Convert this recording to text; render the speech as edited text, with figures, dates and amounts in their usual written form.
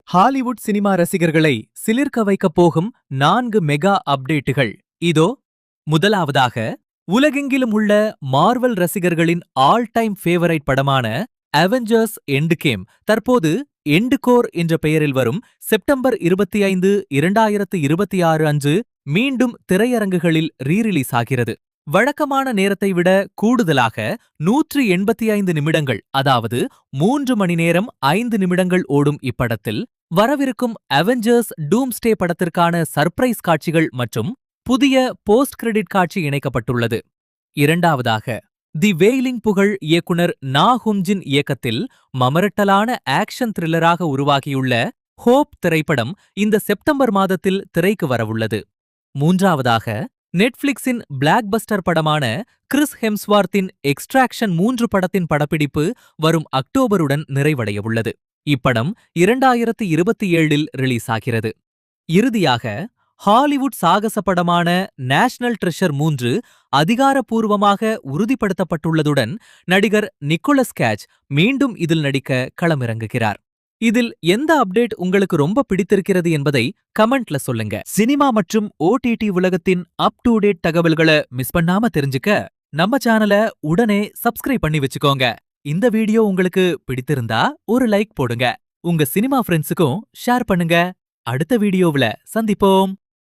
Hollywood cinema ரசிகர்களை சிலிர்க்க வைக்கப் போகும் 4 மெகா அப்டேட்டுகள் இதோ. முதலாவதாக, உலகெங்கிலும் உள்ள மார்வல் ரசிகர்களின் ஆல் டைம் ஃபேவரைட் படமான அவெஞ்சர்ஸ் எண்ட் கேம் தற்போது எண்டுகோர் என்ற பெயரில் வரும் செப்டம்பர் 25, 2026 அன்று மீண்டும் திரையரங்குகளில் ரீரிலீஸ் ஆகிறது. வழக்கமான நேரத்தை விட கூடுதலாக 185 நிமிடங்கள், அதாவது 3 மணி நேரம் 5 நிமிடங்கள் ஓடும் இப்படத்தில் வரவிருக்கும் அவெஞ்சர்ஸ் டூம்ஸ்டே படத்திற்கான சர்ப்ரைஸ் காட்சிகள் மற்றும் புதிய போஸ்ட் கிரெடிட் காட்சி இணைக்கப்பட்டுள்ளது. இரண்டாவதாக, தி வெயிலிங் புகழ் இயக்குனர் நா ஹும்ஜின் இயக்கத்தில் மமரட்டலான ஆக்ஷன் த்ரில்லராக உருவாகியுள்ள ஹோப் திரைப்படம் இந்த செப்டம்பர் மாதத்தில் திரைக்கு வரவுள்ளது. மூன்றாவதாக, நெட்ஃபிளிக்ஸின் பிளாக்பஸ்டர் படமான கிறிஸ் ஹெம்ஸ்வார்த்தின் எக்ஸ்ட்ராக்ஷன் 3 படத்தின் படப்பிடிப்பு வரும் அக்டோபருடன் நிறைவடையவுள்ளது. இப்படம் 2027இல் ரிலீஸ் ஆகிறது. இறுதியாக, ஹாலிவுட் சாகச படமான நேஷனல் ட்ரெஷர் 3 அதிகாரப்பூர்வமாக உறுதிப்படுத்தப்பட்டுள்ளதுடன் நடிகர் நிக்கோலஸ் கேஜ் மீண்டும் இதில் நடிக்க களமிறங்குகிறார். இதில் எந்த அப்டேட் உங்களுக்கு ரொம்ப பிடித்திருக்கிறது என்பதை கமெண்ட்ல சொல்லுங்க. சினிமா மற்றும் OTT உலகத்தின் அப் டு டேட் தகவல்களை மிஸ் பண்ணாம தெரிஞ்சுக்க நம்ம சேனலை உடனே சப்ஸ்கிரைப் பண்ணி வச்சுக்கோங்க. இந்த வீடியோ உங்களுக்கு பிடித்திருந்தா ஒரு லைக் போடுங்க. உங்க சினிமா ஃப்ரெண்ட்ஸுக்கும் ஷேர் பண்ணுங்க. அடுத்த வீடியோவுல சந்திப்போம்.